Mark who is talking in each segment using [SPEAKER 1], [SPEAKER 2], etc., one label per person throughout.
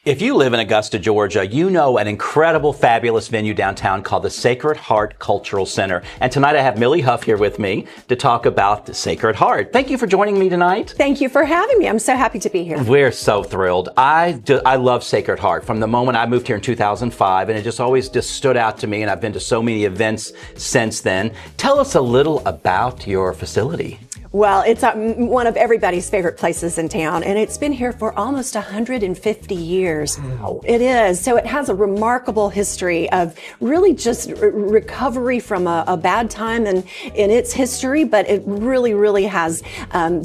[SPEAKER 1] If you live in Augusta, Georgia, you know an incredible, fabulous venue downtown called the Sacred Heart Cultural Center. And tonight I have Millie Huff here with me to talk about the Sacred Heart. Thank you for joining me tonight.
[SPEAKER 2] Thank you for having me. I'm so happy to be here.
[SPEAKER 1] We're so thrilled. I love Sacred Heart from the moment I moved here in 2005, and it just always stood out to me, and I've been to so many events since then. Tell us a little about your facility.
[SPEAKER 2] Well, it's one of everybody's favorite places in town, and it's been here for almost 150 years.
[SPEAKER 1] Wow.
[SPEAKER 2] It is. So it has a remarkable history of really just recovery from a bad time in its history, but it really has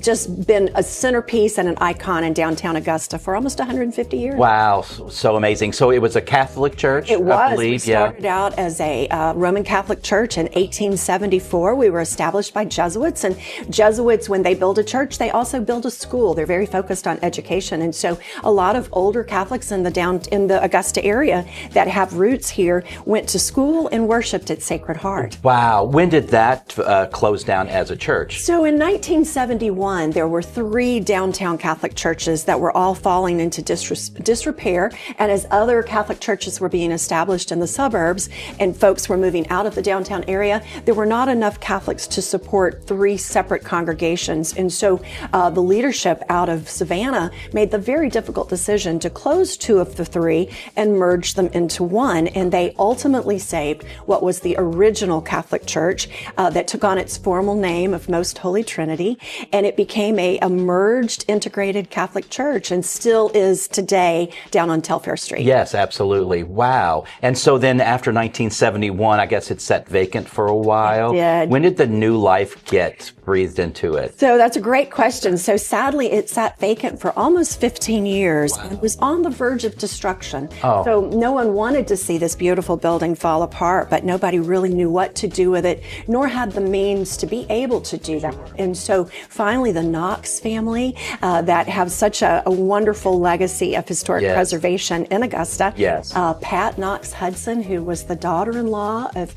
[SPEAKER 2] just been a centerpiece and an icon in downtown Augusta for almost 150 years.
[SPEAKER 1] Wow, so amazing. So it was a Catholic church,
[SPEAKER 2] It was.
[SPEAKER 1] I believe.
[SPEAKER 2] We started out as a Roman Catholic church in 1874. We were established by Jesuits, and Jesuits, when they build a church, they also build a school. They're very focused on education. And so a lot of older Catholics in the Augusta area that have roots here went to school and worshiped at Sacred Heart.
[SPEAKER 1] Wow. When did that close down as a church?
[SPEAKER 2] So in 1971, there were 3 downtown Catholic churches that were all falling into disrepair. And as other Catholic churches were being established in the suburbs and folks were moving out of the downtown area, there were not enough Catholics to support 3 separate congregations. And so the leadership out of Savannah made the very difficult decision to close 2 of the 3 and merge them into one. And they ultimately saved what was the original Catholic Church that took on its formal name of Most Holy Trinity. And it became a merged, integrated Catholic Church and still is today down on Telfair Street.
[SPEAKER 1] Yes, absolutely. Wow. And so then after 1971, I guess it sat vacant for a while.
[SPEAKER 2] It did.
[SPEAKER 1] When did the new life get breathed into it?
[SPEAKER 2] So that's a great question. So sadly, it sat vacant for almost 15 years.
[SPEAKER 1] Wow.
[SPEAKER 2] And was on the verge of destruction.
[SPEAKER 1] Oh.
[SPEAKER 2] So no one wanted to see this beautiful building fall apart, but nobody really knew what to do with it, nor had the means to be able to do that. And so finally, the Knox family that have such a wonderful legacy of historic
[SPEAKER 1] Yes.
[SPEAKER 2] preservation in Augusta.
[SPEAKER 1] Yes.
[SPEAKER 2] Pat Knox Hudson, who was the daughter-in-law of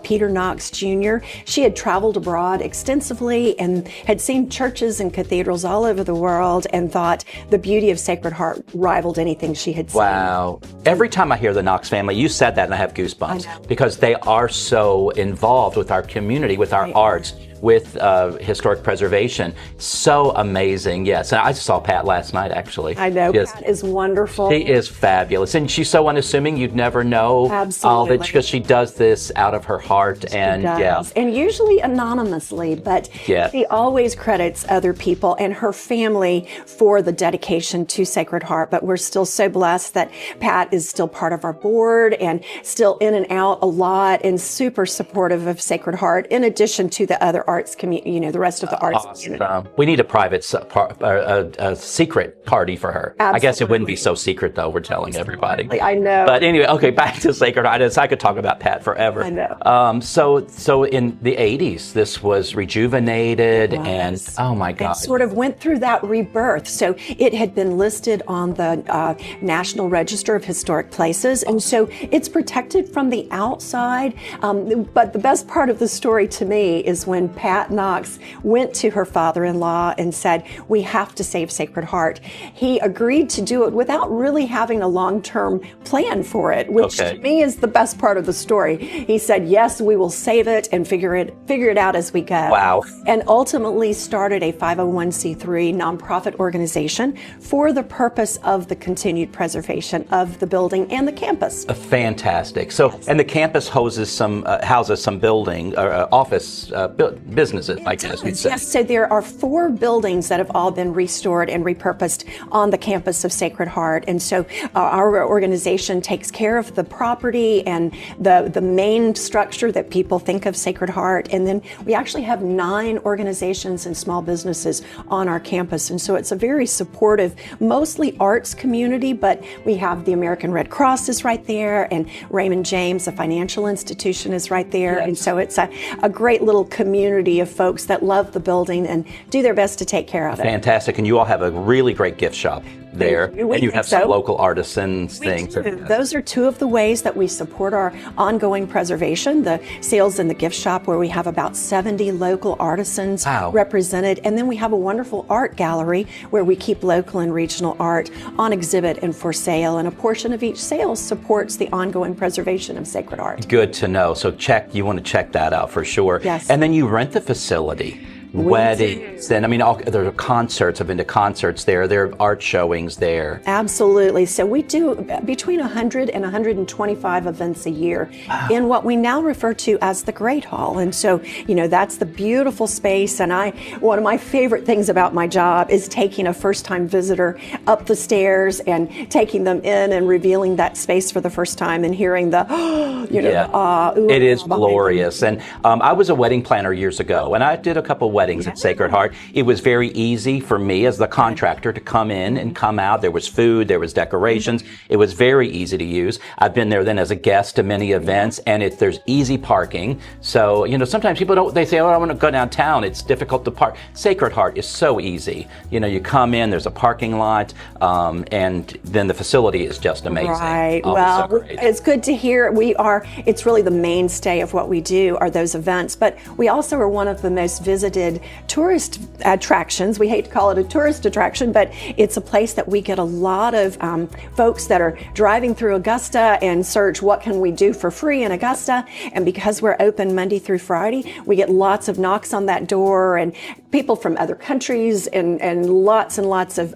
[SPEAKER 2] Peter Knox Jr., she had traveled abroad extensively and had seen churches and cathedrals all over the world and thought the beauty of Sacred Heart rivaled anything she had seen.
[SPEAKER 1] Wow. Every time I hear the Knox family, you said that and I have goosebumps because they are so involved with our community, with our arts, with historic preservation. So amazing. Yes. And I saw Pat last night, actually.
[SPEAKER 2] I know.
[SPEAKER 1] Yes.
[SPEAKER 2] Pat is wonderful.
[SPEAKER 1] She is fabulous. And she's so unassuming, you'd never know.
[SPEAKER 2] Absolutely.
[SPEAKER 1] Because she does this out of her heart. And yeah.
[SPEAKER 2] And usually anonymously, but
[SPEAKER 1] Yeah.
[SPEAKER 2] she always credits other people and her family for the dedication to Sacred Heart. But we're still so blessed that Pat is still part of our board and still in and out a lot and super supportive of Sacred Heart, in addition to the other arts community, the rest of the arts community.
[SPEAKER 1] We need a private, a secret party for her.
[SPEAKER 2] Absolutely.
[SPEAKER 1] I guess it wouldn't be so secret, though. We're telling everybody.
[SPEAKER 2] I know.
[SPEAKER 1] But anyway, okay, back to Sacred Heart. I could talk about Pat forever.
[SPEAKER 2] I know.
[SPEAKER 1] So in the 80s, this was rejuvenated and, oh my God.
[SPEAKER 2] It sort of went through that rebirth. So it had been listed on the National Register of Historic Places. And so it's protected from the outside. But the best part of the story to me is when Pat Knox went to her father-in-law and said, we have to save Sacred Heart. He agreed to do it without really having a long-term plan for it, which to me is the best part of the story. He said, yes, we will save it and figure it out as we go.
[SPEAKER 1] Wow.
[SPEAKER 2] And ultimately started a 501c3 nonprofit organization for the purpose of the continued preservation of the building and the campus.
[SPEAKER 1] Fantastic. So, and the campus houses some building or office businesses, I guess you'd say.
[SPEAKER 2] Yes, so there are 4 buildings that have all been restored and repurposed on the campus of Sacred Heart. And so our organization takes care of the property and the main structure that people think of Sacred Heart. And then we actually have 9 organizations and small businesses on our campus. And so it's a very supportive, mostly arts community, but we have the American Red Cross is right there, and Raymond James, a financial institution, is right there. Yes. And so it's a great little community of folks that love the building and do their best to take care of it.
[SPEAKER 1] Fantastic. And you all have a really great gift shop. there.
[SPEAKER 2] We
[SPEAKER 1] And you
[SPEAKER 2] think
[SPEAKER 1] have some
[SPEAKER 2] so.
[SPEAKER 1] local artisans things.
[SPEAKER 2] Those are two of the ways that we support our ongoing preservation, the sales in the gift shop, where we have about 70 local artisans
[SPEAKER 1] Wow.
[SPEAKER 2] represented. And then we have a wonderful art gallery where we keep local and regional art on exhibit and for sale. And a portion of each sale supports the ongoing preservation of sacred art.
[SPEAKER 1] Good to know. So you want to check that out for sure.
[SPEAKER 2] Yes.
[SPEAKER 1] And then you rent the facility. Weddings, and I mean, there are concerts. I've been to concerts there. There are art showings there.
[SPEAKER 2] Absolutely. So we do between 100 and 125 events a year in what we now refer to as the Great Hall. And so, that's the beautiful space. And one of my favorite things about my job is taking a first-time visitor up the stairs and taking them in and revealing that space for the first time and hearing the,
[SPEAKER 1] It is glorious. And I was a wedding planner years ago, and I did a couple weddings at Sacred Heart. It was very easy for me as the contractor to come in and come out. There was food, there was decorations. It was very easy to use. I've been there then as a guest to many events, and there's easy parking. So, sometimes people they say, I want to go downtown. It's difficult to park. Sacred Heart is so easy. You come in, there's a parking lot, and then the facility is just amazing.
[SPEAKER 2] Right.
[SPEAKER 1] Oh,
[SPEAKER 2] Well,
[SPEAKER 1] so great.
[SPEAKER 2] it's good to hear. It's really the mainstay of what we do are those events, but we also are one of the most visited tourist attractions. We hate to call it a tourist attraction, but it's a place that we get a lot of folks that are driving through Augusta and search what can we do for free in Augusta. And because we're open Monday through Friday, we get lots of knocks on that door and people from other countries and lots of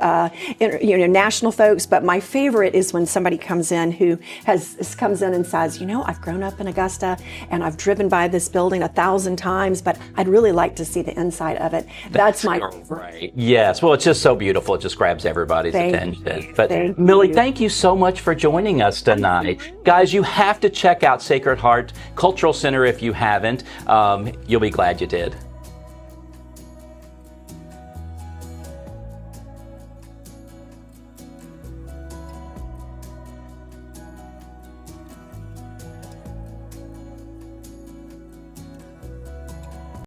[SPEAKER 2] national folks. But my favorite is when somebody comes in and says, I've grown up in Augusta and I've driven by this building 1,000 times, but I'd really like to see the inside of it. That's my favorite.
[SPEAKER 1] Right. Yes. Well, it's just so beautiful. It just grabs everybody's attention. But Millie, thank you so much for joining us tonight. Guys, you have to check out Sacred Heart Cultural Center if you haven't. You'll be glad you did.